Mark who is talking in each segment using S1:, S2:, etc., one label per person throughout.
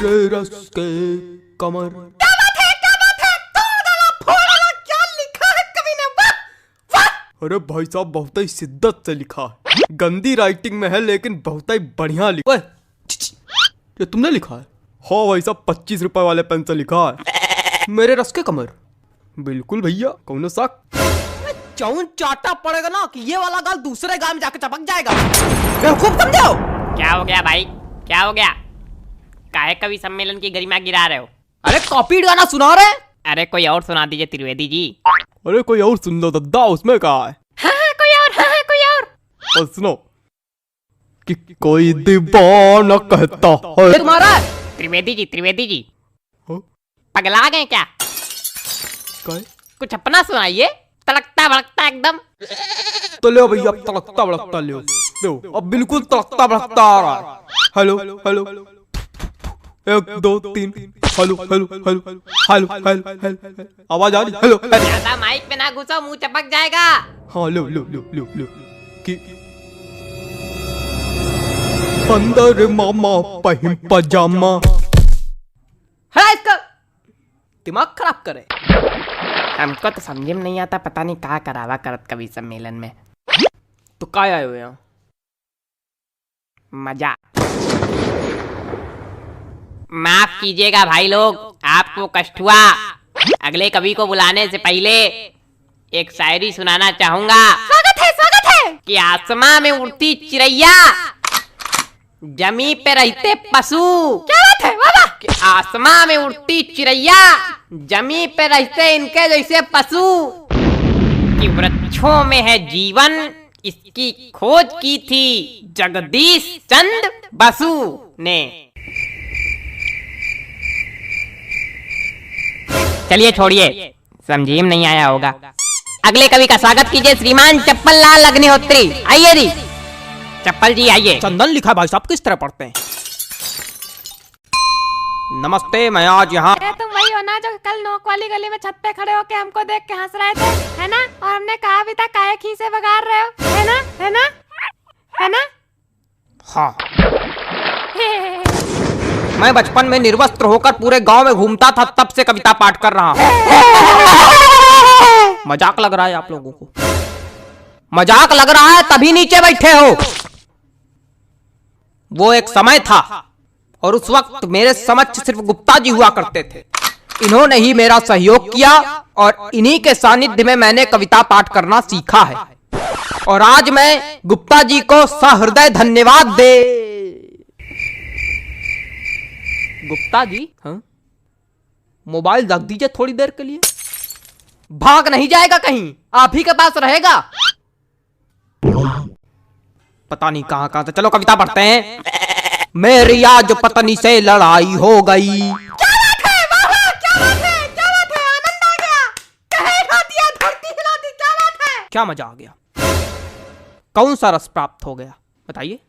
S1: मेरे रस के कमर।
S2: क्या बात है, क्या बात है, तोड़ डाला, फोड़ डाला, क्या लिखा है कवि ने, वाह वाह।
S1: अरे भाई साहब बहुत ही शिद्दत से लिखा है, गंदी राइटिंग में है लेकिन बहुत ही बढ़िया लिखा है। ये तुमने लिखा है? हाँ भाई साहब 25 रुपए वाले पेन से लिखा है, मेरे रस के कमर। बिल्कुल भैया, कौन साक
S2: चौन चाटा पड़ेगा ना कि ये वाला गाल दूसरे गाल में जाकर चपक जाएगा। बेवकूफ समझो।
S3: क्या हो गया भाई, क्या हो गया? काहे कवि सम्मेलन की गरिमा गिरा रहे हो?
S2: अरे कॉपीड गाना सुना रहे।
S3: अरे कोई और सुना दीजिए त्रिवेदी जी।
S1: अरे कोई और सुन लो दद्दा, उसमें कहा है?
S3: हाँ कोई और, हाँ कोई और।
S1: और सुनो कि कोई दीवाना कहता है।
S2: तुम्हारा
S3: त्रिवेदी जी
S1: हाँ?
S3: पगला गए क्या?
S1: काय?
S3: कुछ अपना सुनाइए, तड़कता भड़कता एकदम।
S1: तो ले भैया, अब तड़कता भड़कता ले लो, अब बिल्कुल तड़कता भड़कता आ रहा है। Hello hello 1 2 3 hello hello hello hello hello hello, आवाज आ रही? Hello hello.
S3: ज्यादा माइक पे ना घुसो, मुंह चपक जाएगा।
S1: हाँ लो लो लो लो लो कि अंदर मामा पहिम पजामा।
S2: है इसका दिमाग खराब करे।
S3: हमको तो समझ में नहीं आता, पता नहीं कहाँ करावा करत कवि सम्मेलन में।
S2: तो काय आए हुए यहाँ?
S3: मजा। माफ कीजिएगा भाई लोग, आपको कष्ट हुआ। अगले कवि को बुलाने से पहले एक शायरी सुनाना चाहूंगा।
S2: स्वागत है
S3: कि आसमां में उड़ती चिड़ैया, जमी पे रहते पशु।
S2: क्या बात है, वाह वाह।
S3: कि आसमां में उड़ती चिड़ैया, जमी पे रहते इनके जैसे पशु। कि वृक्षों में है जीवन, इसकी खोज की थी जगदीश चंद्र बसु ने। चलिए छोड़िए, समझिए नहीं आया होगा। अगले कवि का स्वागत कीजिए श्रीमान चप्पल लाल अग्निहोत्री। आइए जी चप्पल जी, आइए।
S2: चंदन लिखा भाई साहब किस तरह पढ़ते हैं? नमस्ते, मैं आज यहाँ।
S4: अरे तुम वही हो ना जो कल नोक वाली गली में छत पे खड़े होके हमको देख के हंस रहे थे, है ना? और हमने कहा भी था काहे खीसे बगाड़ रहे हो, है ना, है ना, है ना?
S2: हाँ, मैं बचपन में निर्वस्त्र होकर पूरे गांव में घूमता था, तब से कविता पाठ कर रहा हूँ। मजाक लग रहा है आप लोगों को? मजाक लग रहा है तभी नीचे बैठे हो। वो एक समय था और उस वक्त मेरे समक्ष सिर्फ गुप्ता जी हुआ करते थे। इन्होंने ही मेरा सहयोग किया और इन्हीं के सानिध्य में मैंने कविता पाठ करना सीखा है। और आज मैं गुप्ता जी को सहृदय धन्यवाद दे। गुप्ता जी, हाँ? मोबाइल रख दीजिए थोड़ी देर के लिए। भाग नहीं जाएगा कहीं, आप ही के पास रहेगा। पता नहीं कहां कहां से। चलो कविता पढ़ते हैं। मेरी आज पत्नी से लड़ाई हो गई।
S4: क्या बात है, वाह वाह, क्या बात है, क्या बात है, आनंद आ गया। कहे खा दिया, धरती हिला दी, क्या बात है।
S2: क्या मजा आ गया? कौन सा रस प्राप्त हो गया बताइए?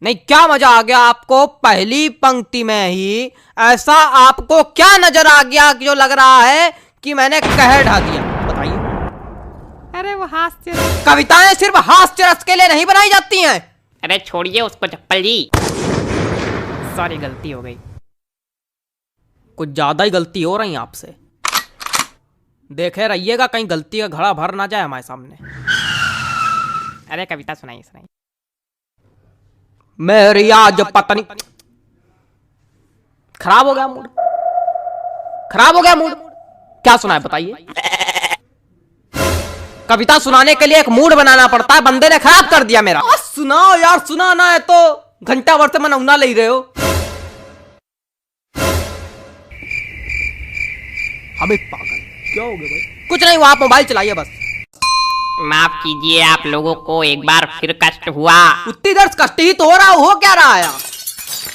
S2: नहीं, क्या मजा आ गया आपको? पहली पंक्ति में ही ऐसा आपको क्या नजर आ गया जो लग रहा है कि मैंने कह ढा दिया? बताइए।
S4: अरे वो हास्य।
S2: कविताएं सिर्फ हास्य रस के लिए नहीं बनाई जाती हैं।
S3: अरे छोड़िए उसको चप्पल जी, सॉरी गलती हो गई।
S2: कुछ ज्यादा ही गलती हो रही है आपसे। देखे रहिएगा कहीं गलती का घड़ा भर ना जाए हमारे सामने।
S3: अरे कविता सुनाइए सुनाइए।
S2: मेरी आज पत्नी। खराब हो गया मूड, खराब हो गया मूड। क्या सुनाए बताइए? कविता सुनाने के लिए एक मूड बनाना पड़ता है, बंदे ने खराब कर दिया मेरा। सुनाओ यार, सुनाना है तो घंटा भर से मनौना ले रहे हो। हमें पागल क्या हो गया भाई? कुछ नहीं हुआ, आप मोबाइल चलाइए बस।
S3: माफ कीजिए, आप लोगों को एक बार फिर कष्ट हुआ।
S2: उतनी देर कष्ट ही तो हो रहा, हो क्या रहा है?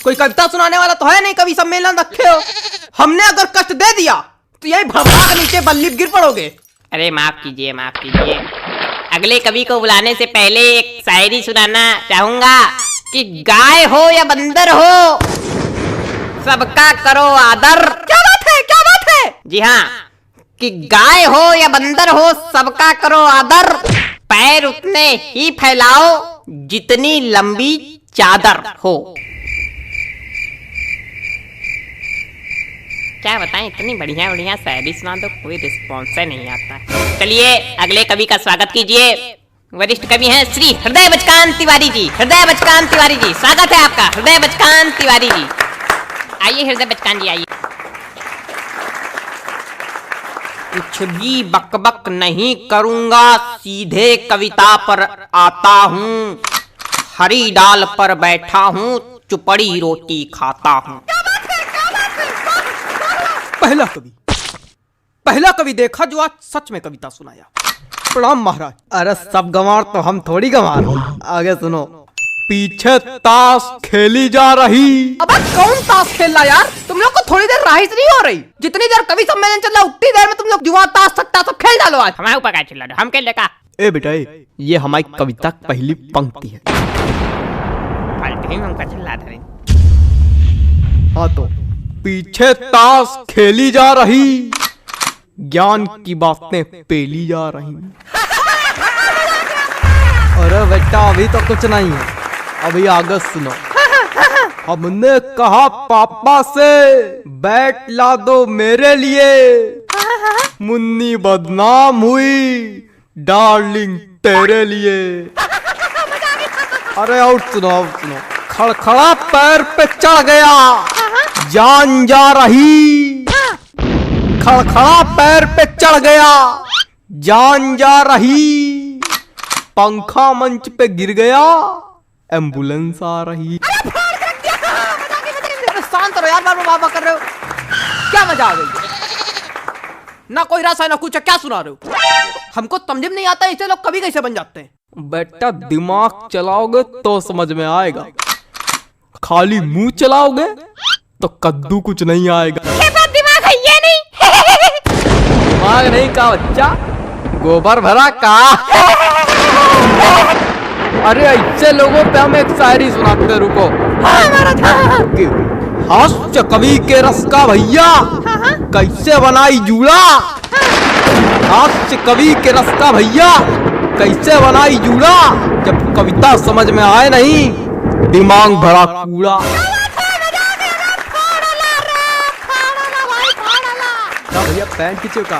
S2: कोई कविता सुनाने वाला तो है नहीं, कवि सम्मेलन रखे हो। हमने अगर कष्ट दे दिया तो यही भड़का के नीचे बल्ली गिर पड़ोगे।
S3: अरे माफ कीजिए, माफ कीजिए। अगले कवि को बुलाने से पहले एक शायरी सुनाना चाहूंगा। कि गाय हो या बंदर हो, सबका करो आदर।
S2: क्या बात है, क्या बात है?
S3: जी हाँ, कि गाय हो या बंदर हो, सबका करो आदर। पैर उतने ही फैलाओ जितनी लंबी चादर हो। क्या बताएं, इतनी बढ़िया बढ़िया शायरी सुना दो, कोई रिस्पॉन्स नहीं आता। चलिए अगले कवि का स्वागत कीजिए। वरिष्ठ कवि हैं श्री हृदय बचकान तिवारी जी। हृदय बचकान तिवारी जी, स्वागत है आपका। हृदय बचकान तिवारी जी, आइए हृदय बचकान जी आइए।
S2: कुछ भी बकबक नहीं करूंगा, सीधे कविता पर आता हूँ। हरी डाल पर बैठा हूँ, चुपड़ी रोटी खाता हूँ।
S1: पहला कवि देखा जो आज सच में कविता सुनाया। प्रणाम महाराज।
S2: अरे सब गंवार तो हम थोड़ी गंवार हैं। आगे सुनो।
S1: पीछे ताश खेली जा रही।
S2: अब कौन ताश खेल रहा यार? तुम लोग को थोड़ी देर राइस नहीं हो रही? जितनी देर कवि सम्मेलन चल रहा उतनी देर में तुम लोग जुआ ताश सट्टा सब खेल डालो आज।
S3: हमारे ऊपर क्या चिल्ला रहे हो? हम खेल लेगा।
S1: ए बेटा ये हमारी कविता की पहली पंक्ति है।
S3: फालतू ही हमका चिल्ला रहे।
S1: हाँ तो पीछे ताश खेली जा रही, ज्ञान की बातें पेली जा रही।
S2: अरे बेटा अभी तो कुछ नहीं है,
S1: अभी आगे सुनो। हमने कहा पापा से बैट ला दो मेरे लिए, मुन्नी बदनाम हुई डार्लिंग तेरे लिए।
S2: अरे और सुनो खड़खड़ा पैर पे चढ़ गया, जान जा रही।
S1: खड़खड़ा पैर पे चढ़ गया, जान जा रही। पंखा मंच पे गिर गया, एम्बुलेंस आ रही।
S2: शांत रहो यार, बाबा कर रहे हो क्या? मजा आ गई? ना कोई रस है ना कुछ, क्या सुना रहे हो? हमको समझ में नहीं आता ऐसे लोग कभी कैसे बन जाते हैं।
S1: बेटा दिमाग चलाओगे तो समझ में आएगा, खाली मुंह चलाओगे तो कद्दू कुछ नहीं आएगा।
S4: दिमाग है ये नहीं।
S2: दिमाग नहीं का बच्चा, गोबर भरा का। अरे ऐसे लोगों पे हम एक शायरी सुनाते, रुको।
S1: हास्य कवि के रस का भैया कैसे बनाई जूड़ा। हास्य कवि के रस का भैया कैसे बनाई जूड़ा। जब कविता समझ में आए नहीं, दिमाग भरा कूड़ा। भैया पैंट खींचो का।